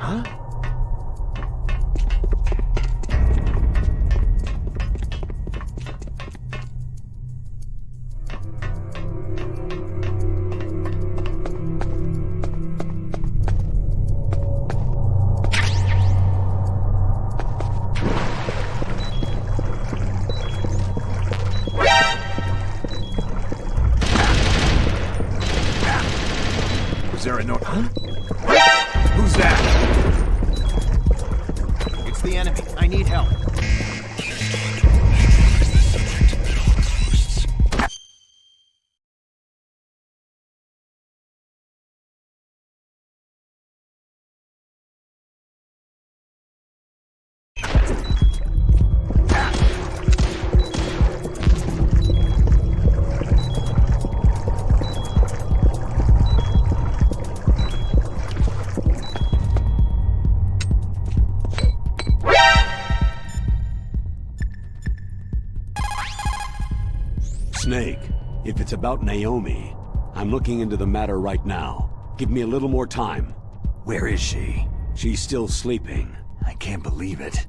Huh? Was there a note? Huh? Who's that? It's the enemy. I need help. Snake, if it's about Naomi, I'm looking into the matter right now. Give me a little more time. Where is she? She's still sleeping. I can't believe it.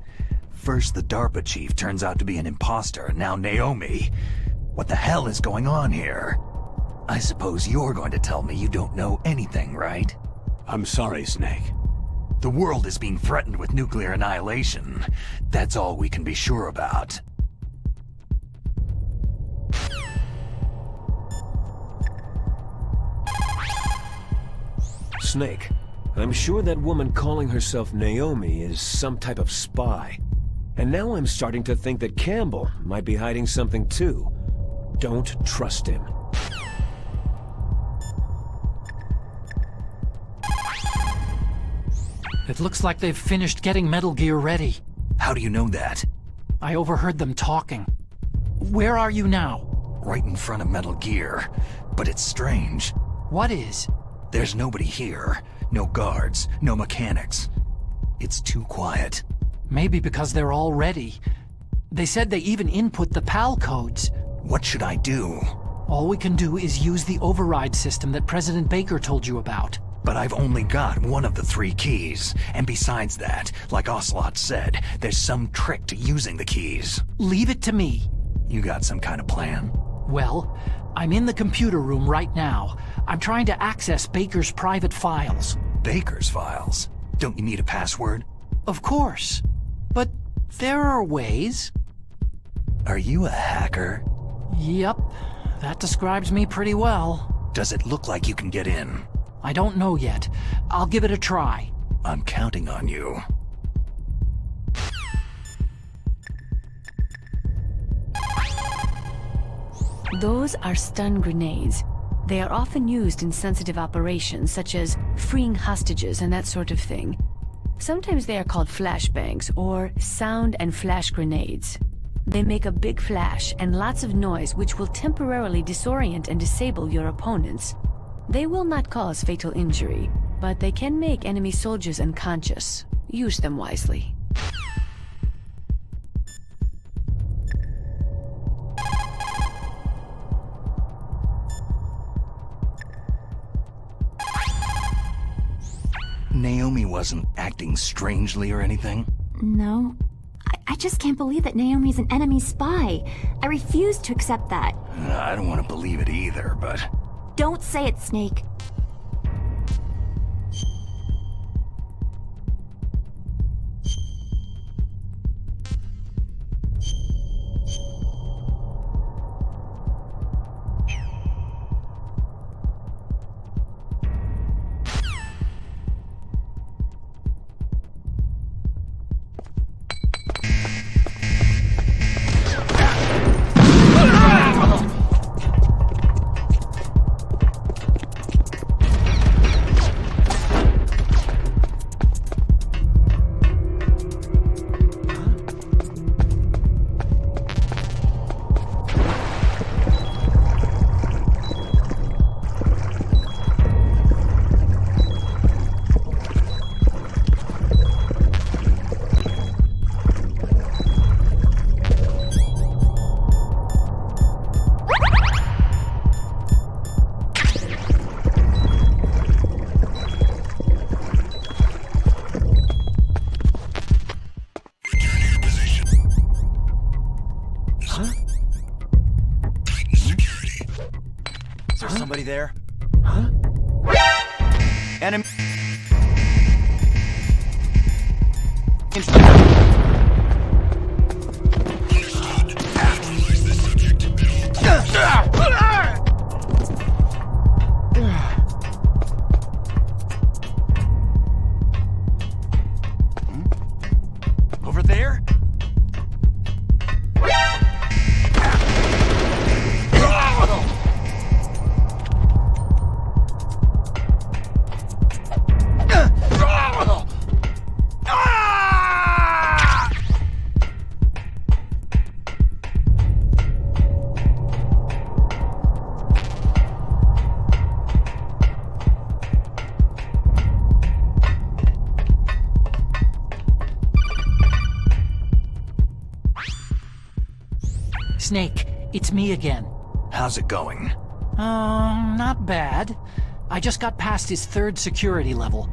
First the DARPA chief turns out to be an imposter, and now Naomi. What the hell is going on here? I suppose you're going to tell me you don't know anything, right? I'm sorry, Snake. The world is being threatened with nuclear annihilation. That's all we can be sure about. Snake, I'm sure that woman calling herself Naomi is some type of spy. And now I'm starting to think that Campbell might be hiding something too. Don't trust him. It looks like they've finished getting Metal Gear ready. How do you know that? I overheard them talking. Where are you now? Right in front of Metal Gear. But it's strange. What is? There's nobody here. No guards, no mechanics. It's too quiet. Maybe because they're all ready. They said they even input the PAL codes. What should I do? All we can do is use the override system that President Baker told you about. But I've only got one of the 3 keys. And besides that, like Ocelot said, there's some trick to using the keys. Leave it to me. You got some kind of plan? Well, I'm in the computer room right now. I'm trying to access Baker's private files. Baker's files? Don't you need a password? Of course. But there are ways. Are you a hacker? Yep, that describes me pretty well. Does it look like you can get in? I don't know yet. I'll give it a try. I'm counting on you. Those are stun grenades. They are often used in sensitive operations such as freeing hostages and that sort of thing. Sometimes they are called flashbangs or sound and flash grenades. They make a big flash and lots of noise which will temporarily disorient and disable your opponents. They will not cause fatal injury, but they can make enemy soldiers unconscious. Use them wisely. Naomi wasn't acting strangely or anything? No. I just can't believe that Naomi's an enemy spy. I refuse to accept that. I don't want to believe it either, but... Don't say it, Snake. somebody there? Huh? Enemy... Over there? Snake, it's me again. How's it going? Not bad. I just got past his 3rd security level.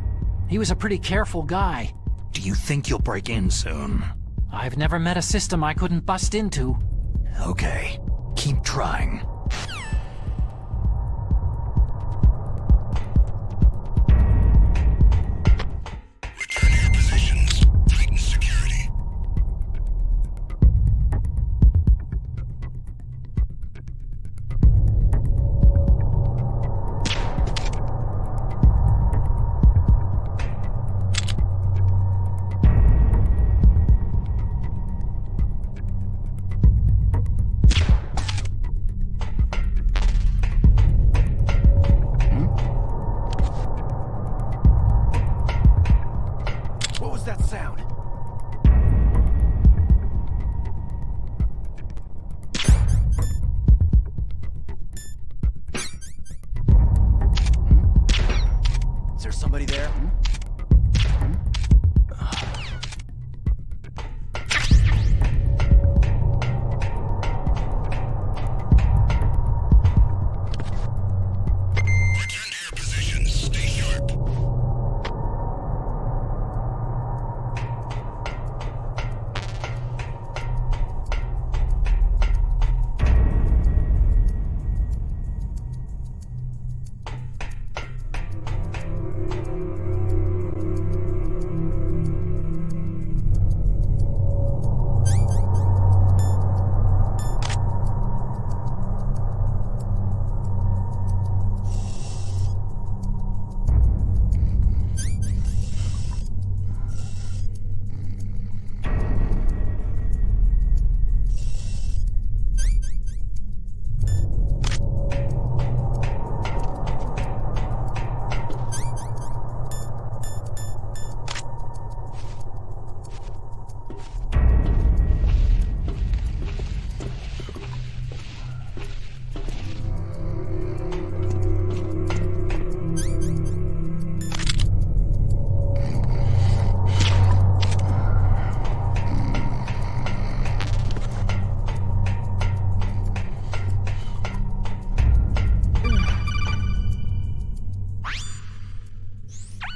He was a pretty careful guy. Do you think you'll break in soon? I've never met a system I couldn't bust into. Okay, keep trying. Return to your positions. Tighten security. What was that sound? Is there somebody there? Return to your positions. Stay sharp.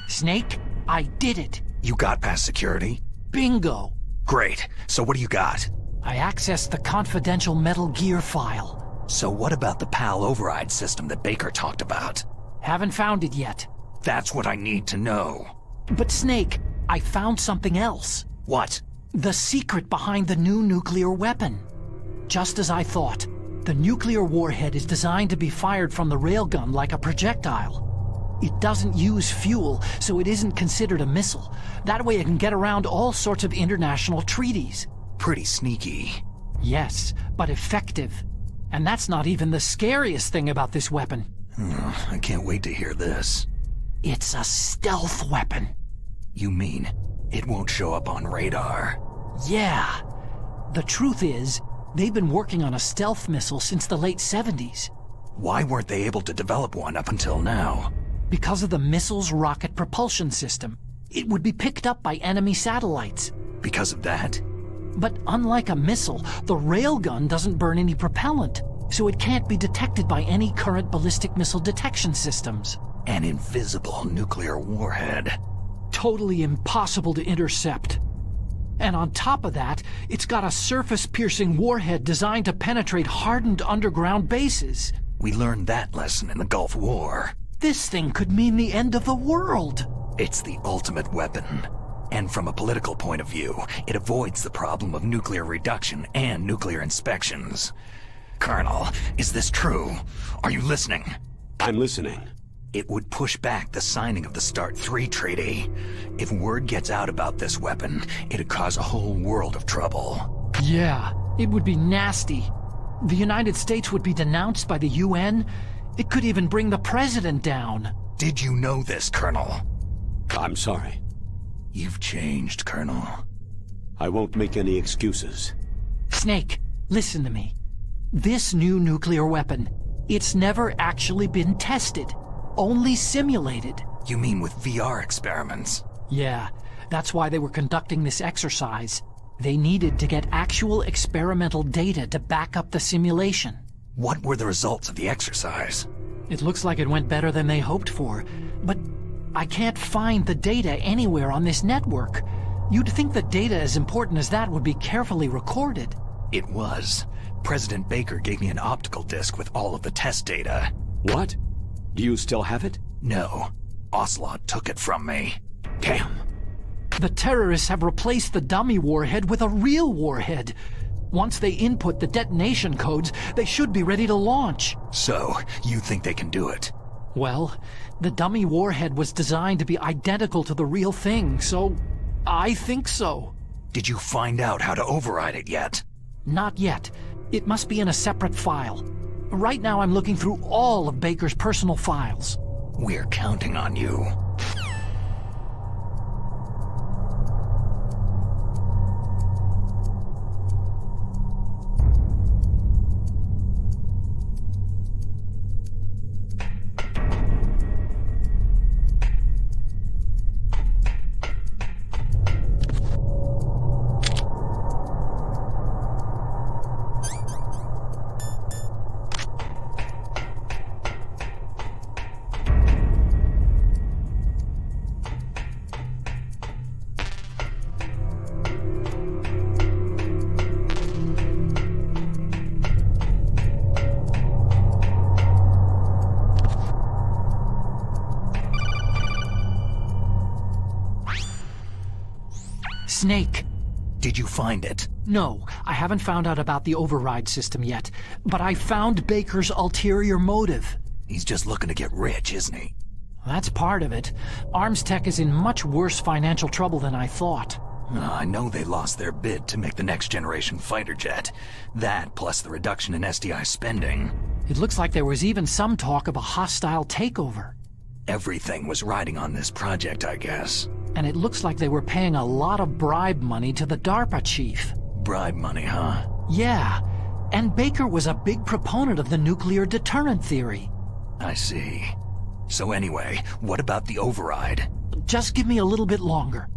Snake, I did it. You got past security? Bingo. Great. So what do you got? I accessed the confidential Metal Gear file. So what about the PAL override system that Baker talked about? Haven't found it yet. That's what I need to know. But Snake, I found something else. What? The secret behind the new nuclear weapon. Just as I thought, the nuclear warhead is designed to be fired from the railgun like a projectile. It doesn't use fuel, so it isn't considered a missile. That way it can get around all sorts of international treaties. Pretty sneaky. Yes, but effective. And that's not even the scariest thing about this weapon. I can't wait to hear this. It's a stealth weapon. You mean it won't show up on radar? Yeah. The truth is, they've been working on a stealth missile since the late 70s. Why weren't they able to develop one up until now? Because of the missile's rocket propulsion system. It would be picked up by enemy satellites. Because of that? But unlike a missile, the railgun doesn't burn any propellant, so it can't be detected by any current ballistic missile detection systems. An invisible nuclear warhead. Totally impossible to intercept. And on top of that, it's got a surface-piercing warhead designed to penetrate hardened underground bases. We learned that lesson in the Gulf War. This thing could mean the end of the world. It's the ultimate weapon. And from a political point of view, it avoids the problem of nuclear reduction and nuclear inspections. Colonel, is this true? Are you listening? I'm listening. It would push back the signing of the START 3 treaty. If word gets out about this weapon, it'd cause a whole world of trouble. Yeah, it would be nasty. The United States would be denounced by the UN. It could even bring the president down. Did you know this, Colonel? I'm sorry. You've changed, Colonel. I won't make any excuses. Snake, listen to me. This new nuclear weapon, it's never actually been tested. Only simulated. You mean with VR experiments? Yeah, that's why they were conducting this exercise. They needed to get actual experimental data to back up the simulation. What were the results of the exercise? It looks like it went better than they hoped for, but I can't find the data anywhere on this network. You'd think the data as important as that would be carefully recorded. It was. President Baker gave me an optical disc with all of the test data. What? Do you still have it? No. Ocelot took it from me. Damn. The terrorists have replaced the dummy warhead with a real warhead. Once they input the detonation codes, they should be ready to launch. So, you think they can do it? Well, the dummy warhead was designed to be identical to the real thing, so I think so. Did you find out how to override it yet? Not yet. It must be in a separate file. Right now I'm looking through all of Baker's personal files. We're counting on you. Snake. Did you find it? No, I haven't found out about the override system yet, but I found Baker's ulterior motive. He's just looking to get rich, isn't he? That's part of it. Arms Tech is in much worse financial trouble than I thought. I know they lost their bid to make the next generation fighter jet. That, plus the reduction in SDI spending. It looks like there was even some talk of a hostile takeover. Everything was riding on this project, I guess. And it looks like they were paying a lot of bribe money to the DARPA chief. Bribe money, huh? Yeah, and Baker was a big proponent of the nuclear deterrent theory. I see. So anyway, what about the override? Just give me a little bit longer.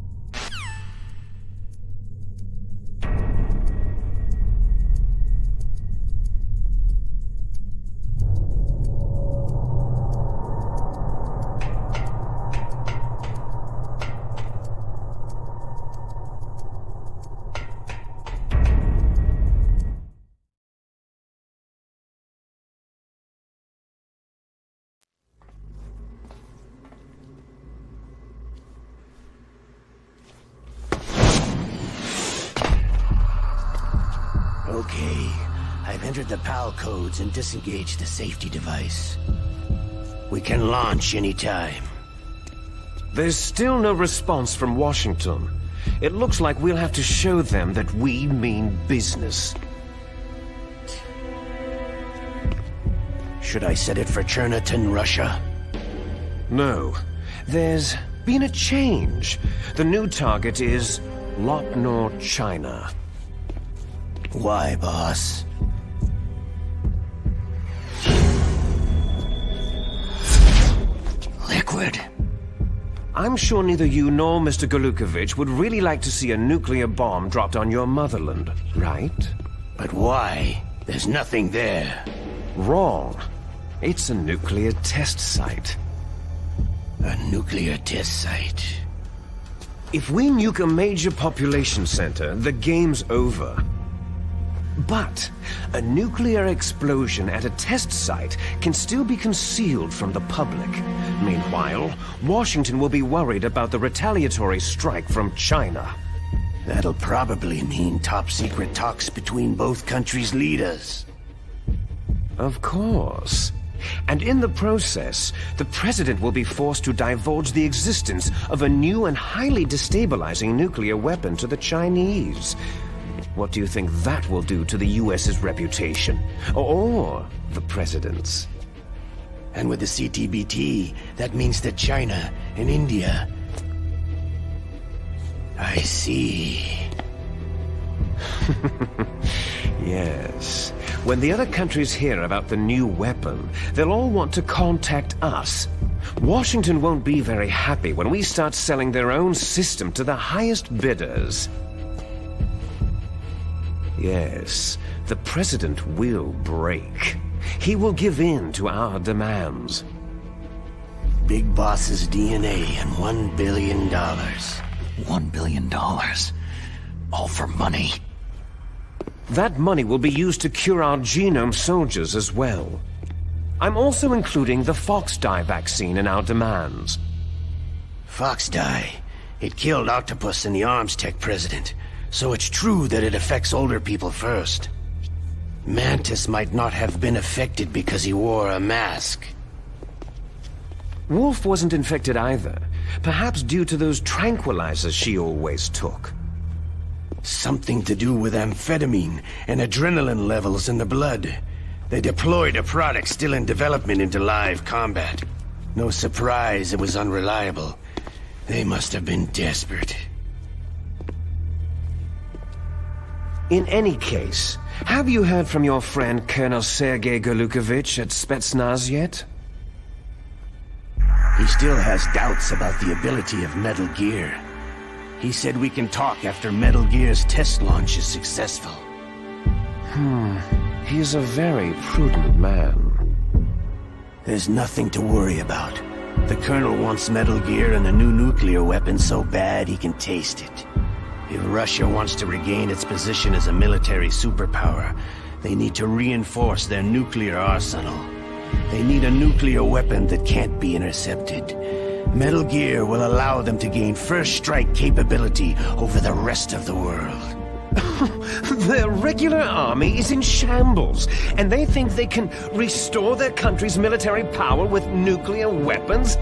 Okay, I've entered the PAL codes and disengaged the safety device. We can launch anytime. There's still no response from Washington. It looks like we'll have to show them that we mean business. Should I set it for Cherniton, Russia? No. There's been a change. The new target is Lopnor, China. Why, boss? Liquid. I'm sure neither you nor Mr. Golukovich would really like to see a nuclear bomb dropped on your motherland, right? But why? There's nothing there. Wrong. It's a nuclear test site. A nuclear test site. If we nuke a major population center, the game's over. But a nuclear explosion at a test site can still be concealed from the public. Meanwhile, Washington will be worried about the retaliatory strike from China. That'll probably mean top-secret talks between both countries' leaders. Of course. And in the process, the president will be forced to divulge the existence of a new and highly destabilizing nuclear weapon to the Chinese. What do you think that will do to the US's reputation? Or the president's? And with the CTBT, that means that China and India... I see. Yes. When the other countries hear about the new weapon, they'll all want to contact us. Washington won't be very happy when we start selling their own system to the highest bidders. Yes, the president will break. He will give in to our demands. Big Boss's DNA and $1 billion. $1 billion? All for money? That money will be used to cure our genome soldiers as well. I'm also including the Fox dye vaccine in our demands. Fox dye? It killed Octopus and the Arms Tech president. So it's true that it affects older people first. Mantis might not have been affected because he wore a mask. Wolf wasn't infected either. Perhaps due to those tranquilizers she always took. Something to do with amphetamine and adrenaline levels in the blood. They deployed a product still in development into live combat. No surprise it was unreliable. They must have been desperate. In any case, have you heard from your friend Colonel Sergei Golukovich at Spetsnaz yet? He still has doubts about the ability of Metal Gear. He said we can talk after Metal Gear's test launch is successful. He's a very prudent man. There's nothing to worry about. The Colonel wants Metal Gear and the new nuclear weapon so bad he can taste it. If Russia wants to regain its position as a military superpower, they need to reinforce their nuclear arsenal. They need a nuclear weapon that can't be intercepted. Metal Gear will allow them to gain first strike capability over the rest of the world. Their regular army is in shambles, and they think they can restore their country's military power with nuclear weapons?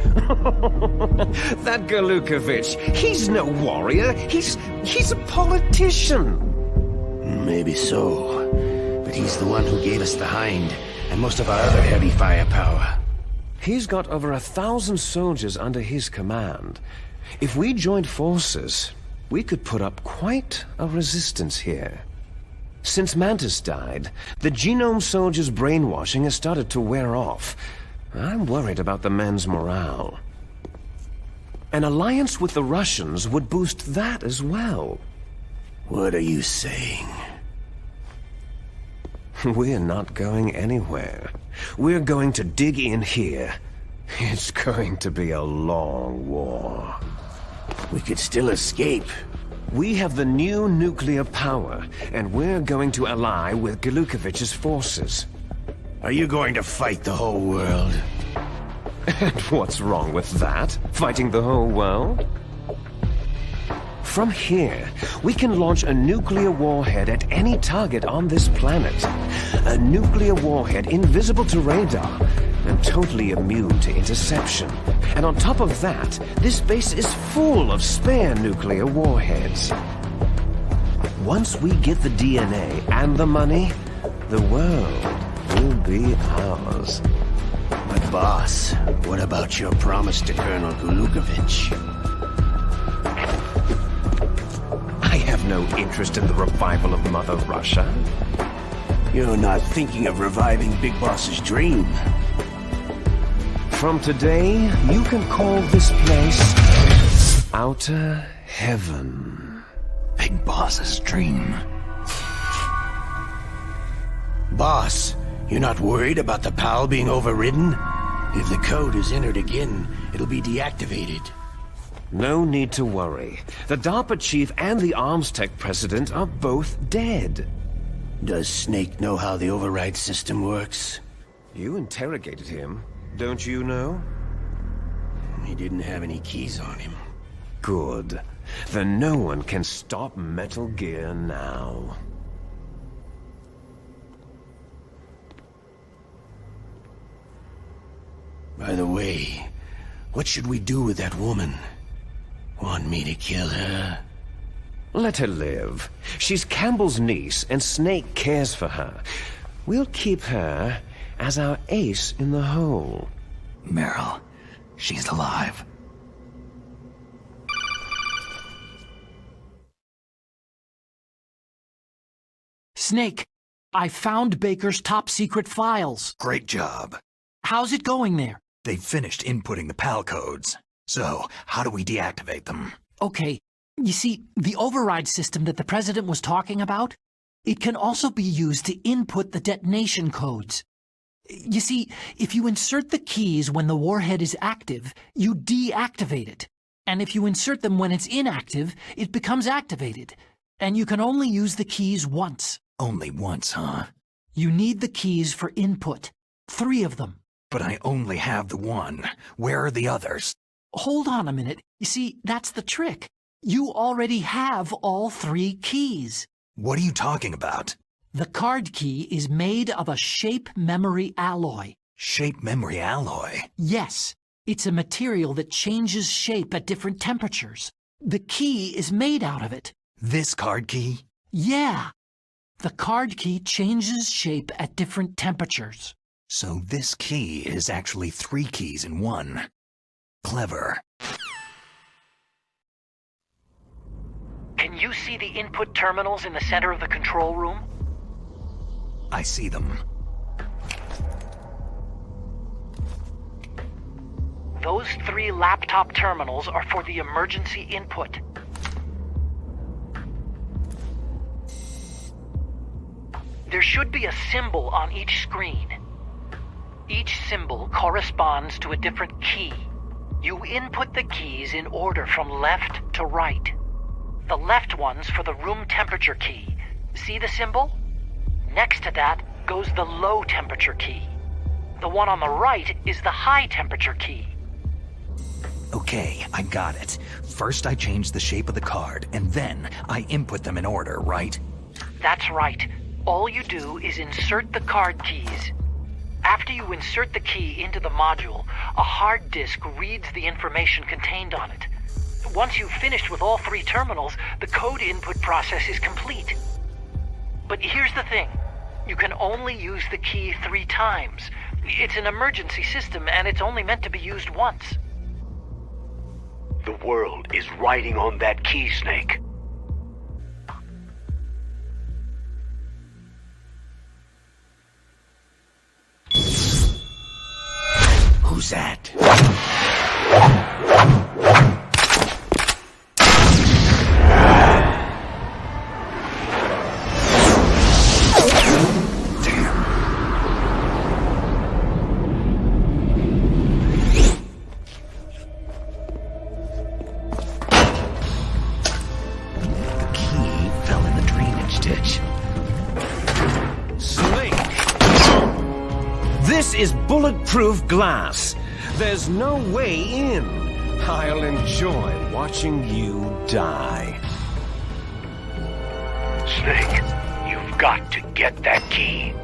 That Golukovich, he's no warrior. He's a politician. Maybe so, but he's the one who gave us the Hind and most of our other heavy firepower. He's got over 1,000 soldiers under his command. If we joined forces, we could put up quite a resistance here. Since Mantis died, the genome soldiers' brainwashing has started to wear off. I'm worried about the men's morale. An alliance with the Russians would boost that as well. What are you saying? We're not going anywhere. We're going to dig in here. It's going to be a long war. We could still escape. We have the new nuclear power, and we're going to ally with Golukovich's forces. Are you going to fight the whole world? And what's wrong with that? Fighting the whole world? From here, we can launch a nuclear warhead at any target on this planet. A nuclear warhead invisible to radar and totally immune to interception. And on top of that, this base is full of spare nuclear warheads. Once we get the DNA and the money, the world will be ours. But boss, what about your promise to Colonel Golukovich? I have no interest in the revival of Mother Russia. You're not thinking of reviving Big Boss's dream. From today, you can call this place Outer Heaven. Big Boss's dream. Boss, you're not worried about the PAL being overridden? If the code is entered again, it'll be deactivated. No need to worry. The DARPA chief and the Arms Tech president are both dead. Does Snake know how the override system works? You interrogated him, don't you know? He didn't have any keys on him. Good. Then no one can stop Metal Gear now. By the way, what should we do with that woman? Want me to kill her? Let her live. She's Campbell's niece, and Snake cares for her. We'll keep her as our ace in the hole. Meryl, she's alive. Snake, I found Baker's top-secret files. Great job. How's it going there? They've finished inputting the PAL codes. So, how do we deactivate them? Okay, you see, the override system that the President was talking about, it can also be used to input the detonation codes. You see, if you insert the keys when the warhead is active, you deactivate it. And if you insert them when it's inactive, it becomes activated. And you can only use the keys once. Only once, huh? You need the keys for input. 3 of them. But I only have the one. Where are the others? Hold on a minute. You see, that's the trick. You already have all 3 keys. What are you talking about? The card key is made of a shape memory alloy. Shape memory alloy? Yes. It's a material that changes shape at different temperatures. The key is made out of it. This card key? Yeah. The card key changes shape at different temperatures. So this key is actually 3 keys in one. Clever. Can you see the input terminals in the center of the control room? I see them. Those 3 laptop terminals are for the emergency input. There should be a symbol on each screen. Each symbol corresponds to a different key. You input the keys in order from left to right. The left one's for the room temperature key. See the symbol? Next to that goes the low temperature key. The one on the right is the high temperature key. Okay, I got it. First I change the shape of the card, and then I input them in order, right? That's right. All you do is insert the card keys. After you insert the key into the module, a hard disk reads the information contained on it. Once you've finished with all 3 terminals, the code input process is complete. But here's the thing. You can only use the key 3 times. It's an emergency system, and it's only meant to be used once. The world is riding on that key, Snake. Who's that? This is bulletproof glass. There's no way in. I'll enjoy watching you die. Snake, you've got to get that key.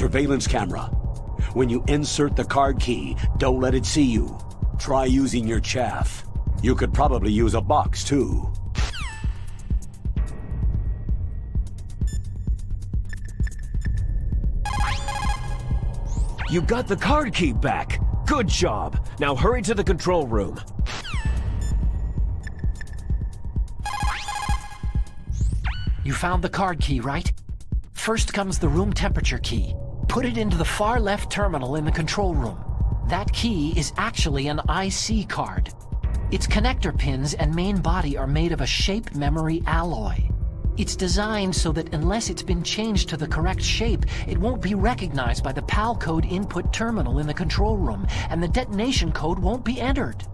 surveillance camera. When you insert the card key, don't let it see you. Try using your chaff. You could probably use a box, too. You got the card key back. Good job. Now hurry to the control room. You found the card key, right? First comes the room temperature key. Put it into the far left terminal in the control room. That key is actually an IC card. Its connector pins and main body are made of a shape memory alloy. It's designed so that unless it's been changed to the correct shape, it won't be recognized by the PAL code input terminal in the control room, and the detonation code won't be entered.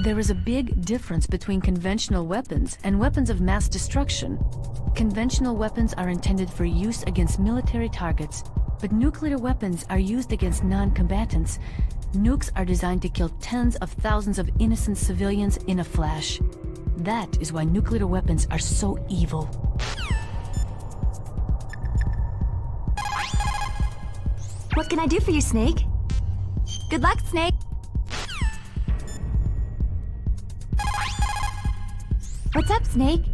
There is a big difference between conventional weapons and weapons of mass destruction. Conventional weapons are intended for use against military targets, but nuclear weapons are used against non-combatants. Nukes are designed to kill tens of thousands of innocent civilians in a flash. That is why nuclear weapons are so evil. What can I do for you, Snake? Good luck, Snake! What's up, Snake?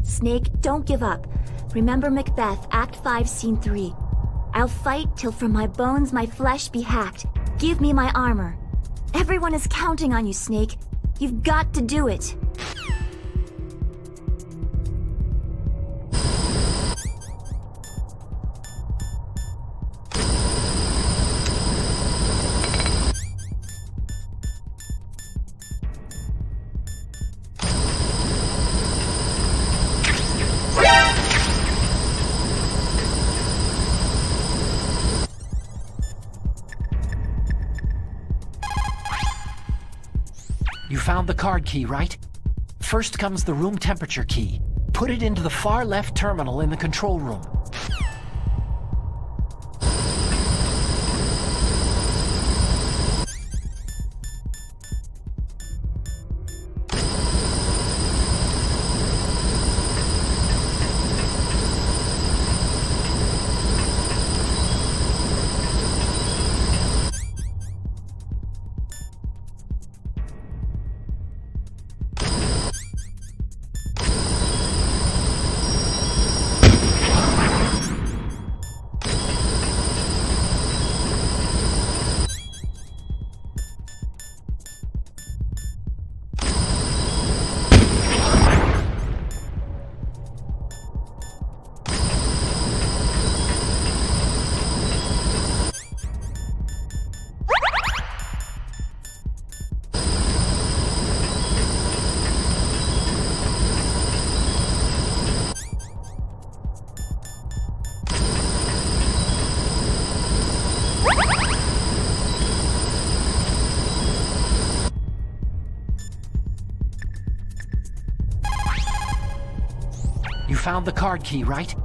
Snake, don't give up. Remember Macbeth, Act 5, Scene 3. I'll fight till from my bones my flesh be hacked. Give me my armor. Everyone is counting on you, Snake. You've got to do it. You found the card key, right? First comes the room temperature key. Put it into the far left terminal in the control room. You found the card key, right?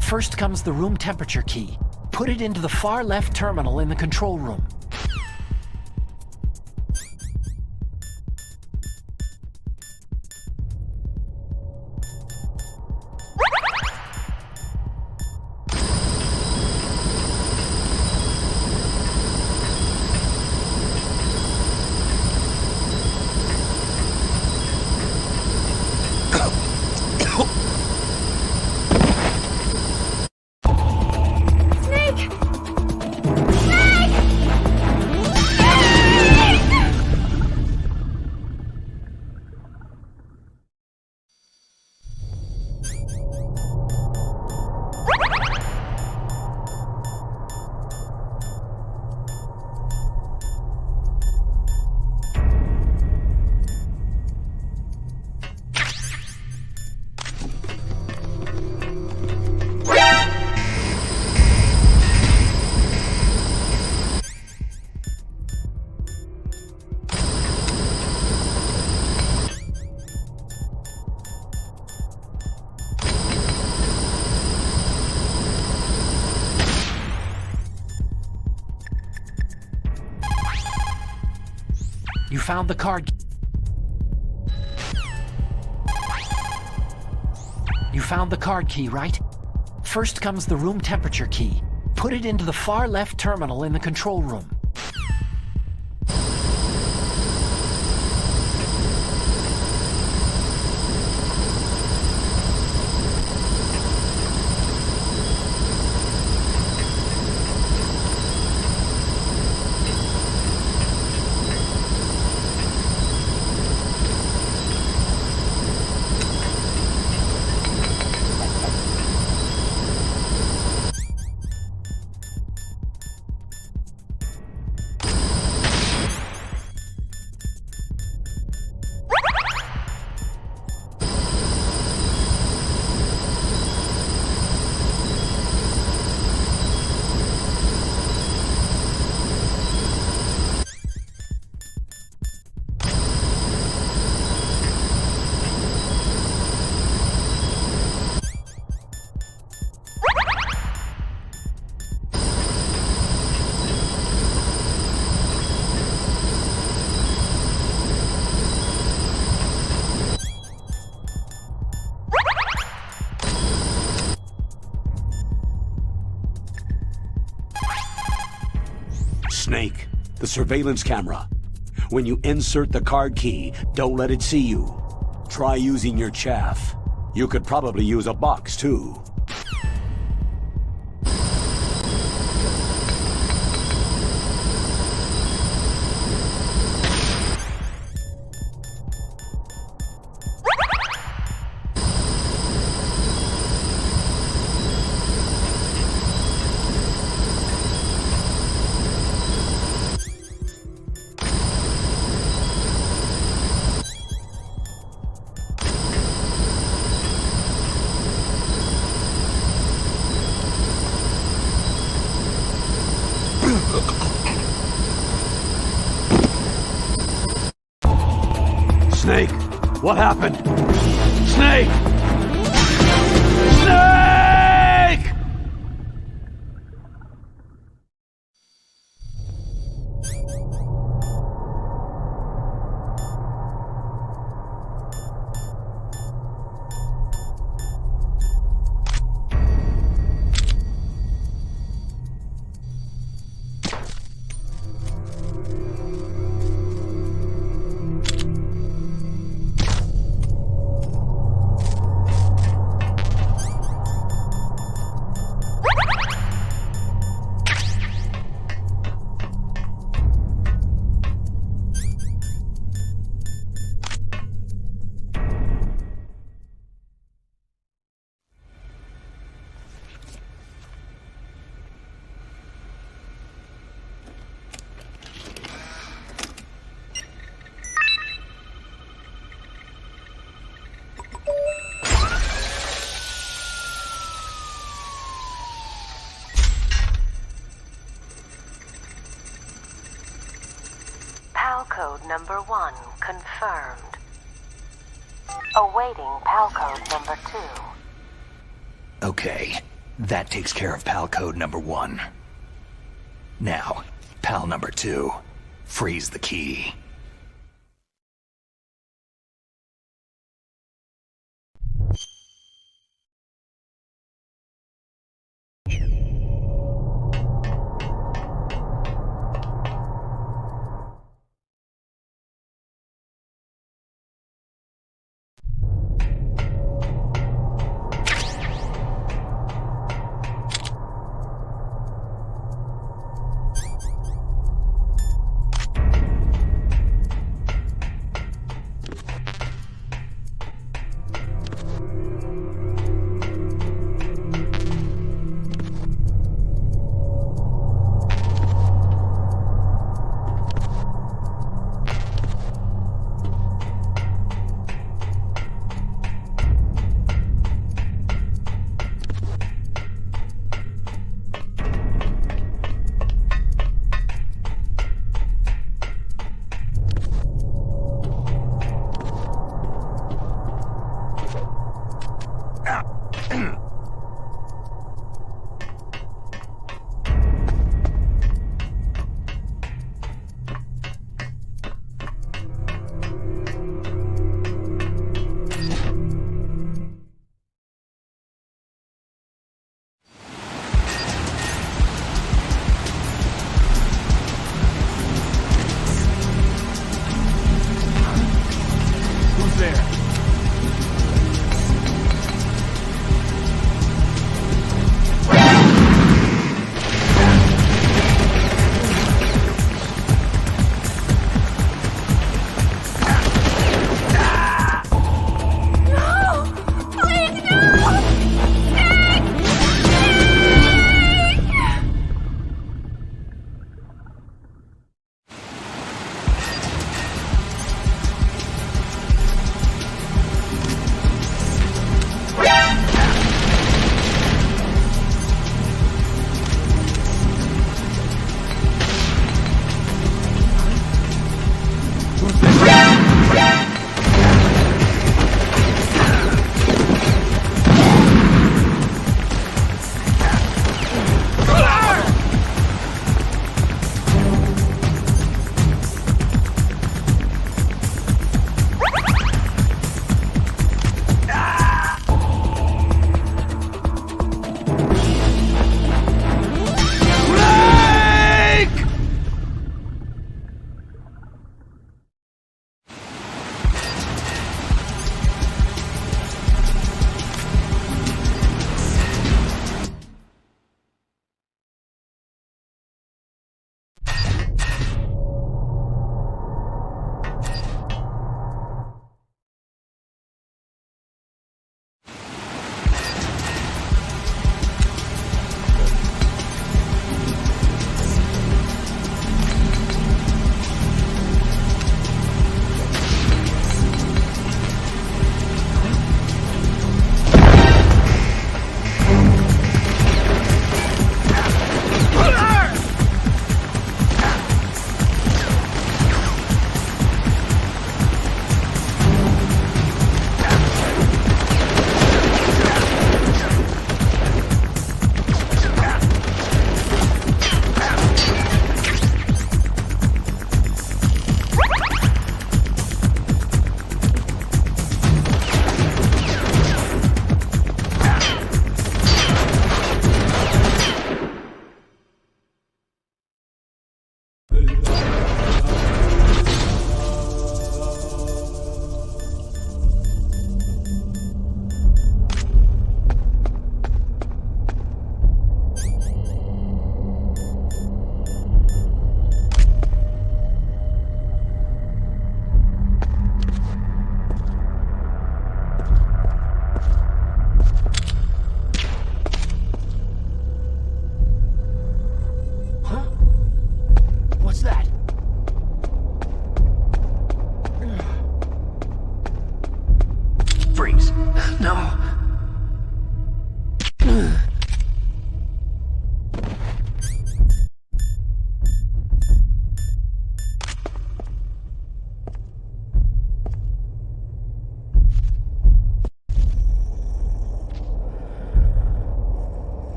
First comes the room temperature key. Put it into the far left terminal in the control room. You found the card. You found the card key, right? First comes the room temperature key. Put it into the far left terminal in the control room. Snake, the surveillance camera. When you insert the card key, don't let it see you. Try using your chaff. You could probably use a box, too. Snake, what happened? Snake! Snake! PAL code number 1 confirmed. Awaiting PAL code number 2. Okay, that takes care of PAL code number 1. Now, PAL number 2. Freeze the key.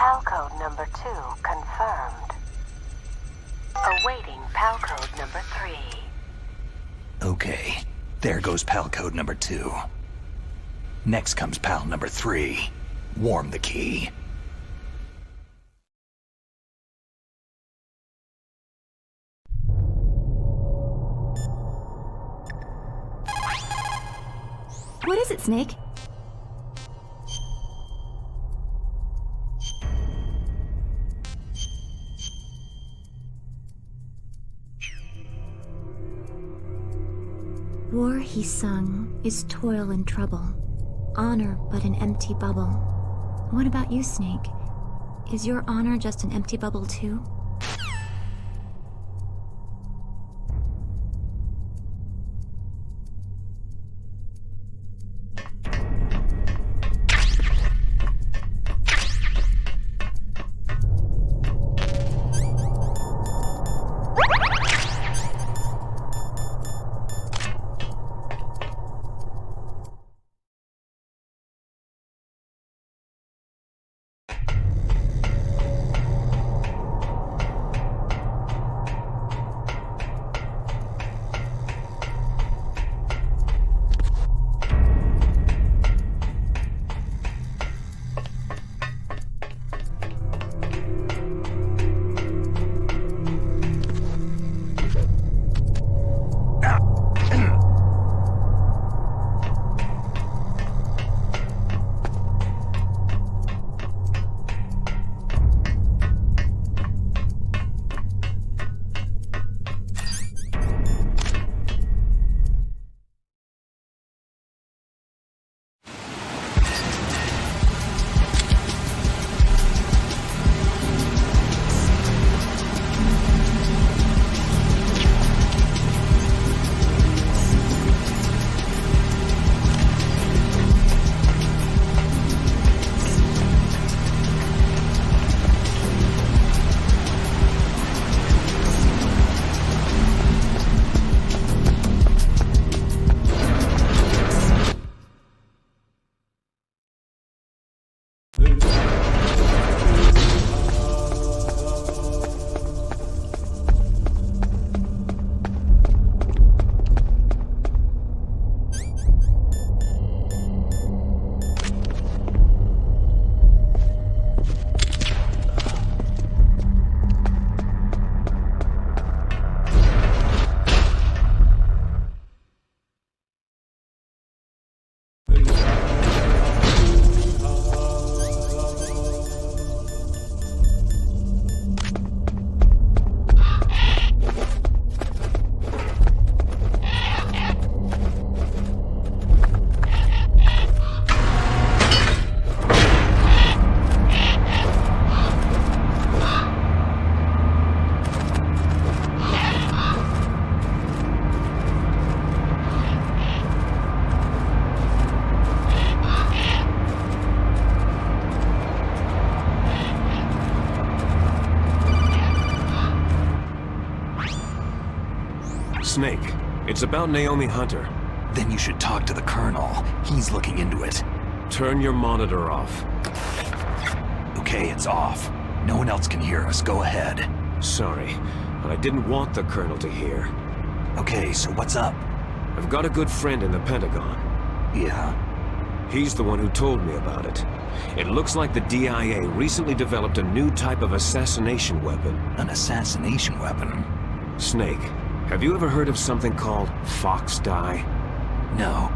PAL code number 2 confirmed. Awaiting PAL code number 3. Okay, there goes PAL code number 2. Next comes PAL number 3. Warm the key. What is it, Snake? War, he sung, is toil and trouble. Honor but an empty bubble. What about you, Snake? Is your honor just an empty bubble too? Snake, it's about Naomi Hunter. Then you should talk to the Colonel. He's looking into it. Turn your monitor off. Okay, it's off. No one else can hear us. Go ahead. Sorry, but I didn't want the Colonel to hear. Okay, so what's up? I've got a good friend in the Pentagon. Yeah? He's the one who told me about it. It looks like the DIA recently developed a new type of assassination weapon. An assassination weapon? Snake, have you ever heard of something called fox dye? No.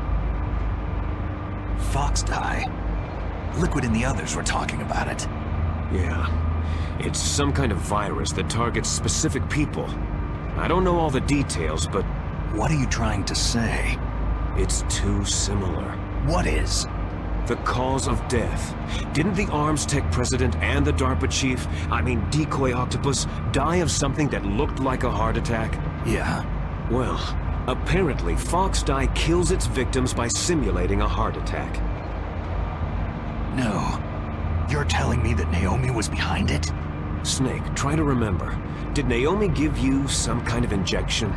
Fox dye? Liquid and the others were talking about it. Yeah. It's some kind of virus that targets specific people. I don't know all the details, but... What are you trying to say? It's too similar. What is? The cause of death. Didn't the Arms Tech president and the DARPA chief, Decoy Octopus, die of something that looked like a heart attack? Yeah. Well, apparently fox dye kills its victims by simulating a heart attack. No. You're telling me that Naomi was behind it? Snake, try to remember. Did Naomi give you some kind of injection?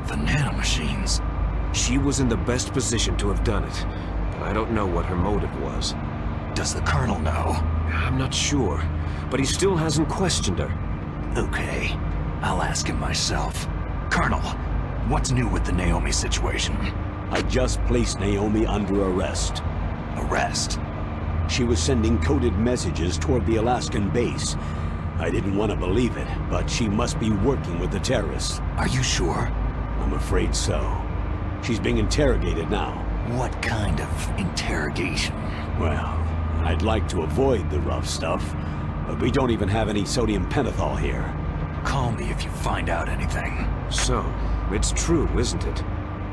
The nanomachines. She was in the best position to have done it, but I don't know what her motive was. Does the Colonel know? I'm not sure, but he still hasn't questioned her. Okay, I'll ask him myself. Colonel, what's new with the Naomi situation? I just placed Naomi under arrest. Arrest? She was sending coded messages toward the Alaskan base. I didn't want to believe it, but she must be working with the terrorists. Are you sure? I'm afraid so. She's being interrogated now. What kind of interrogation? Well, I'd like to avoid the rough stuff, but we don't even have any sodium pentothal here. Call me if you find out anything. So, it's true, isn't it?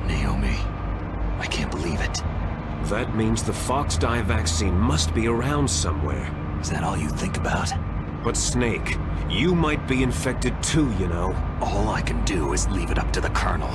Naomi, I can't believe it. That means the fox dye vaccine must be around somewhere. Is that all you think about? But Snake, you might be infected too, you know. All I can do is leave it up to the Colonel.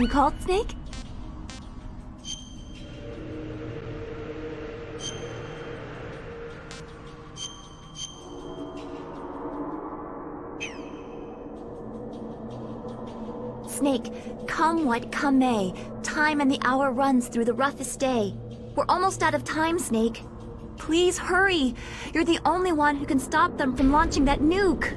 You called, Snake? Snake, come what come may, time and the hour runs through the roughest day. We're almost out of time, Snake. Please hurry. You're the only one who can stop them from launching that nuke.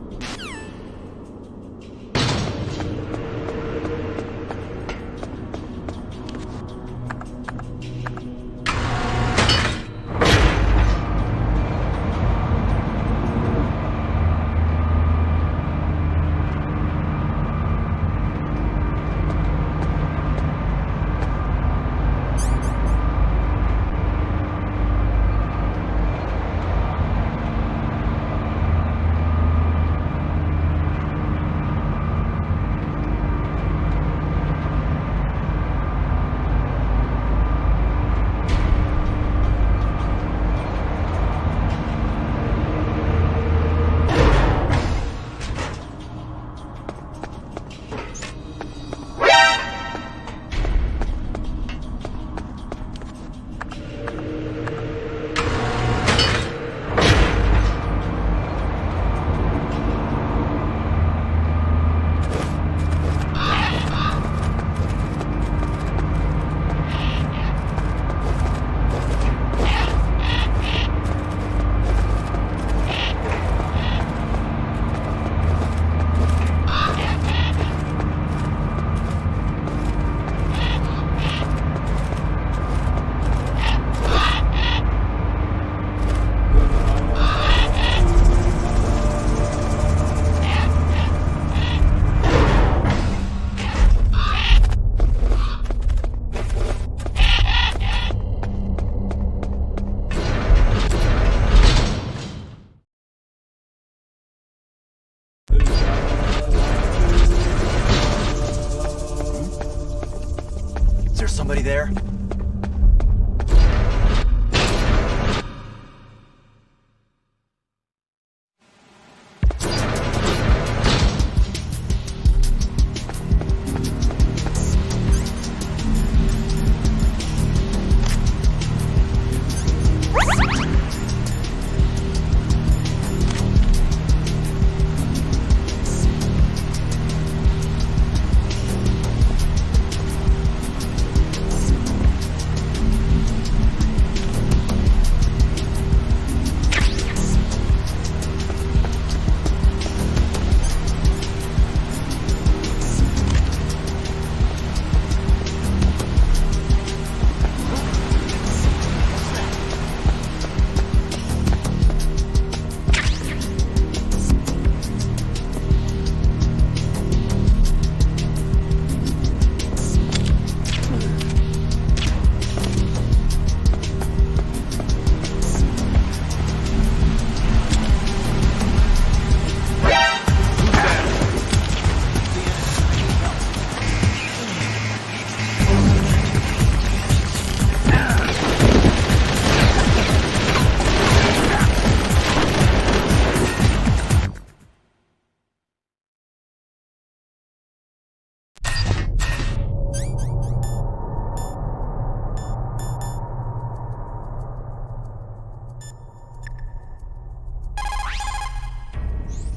Is there somebody there?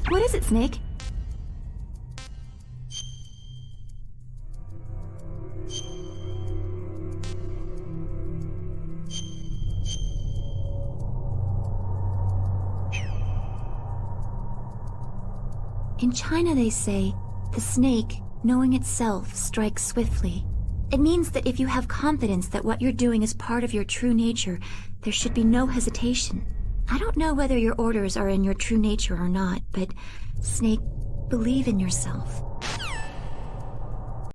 What is it, Snake? In China, they say, the snake, knowing itself, strikes swiftly. It means that if you have confidence that what you're doing is part of your true nature, there should be no hesitation. I don't know whether your orders are in your true nature or not, but, Snake, believe in yourself.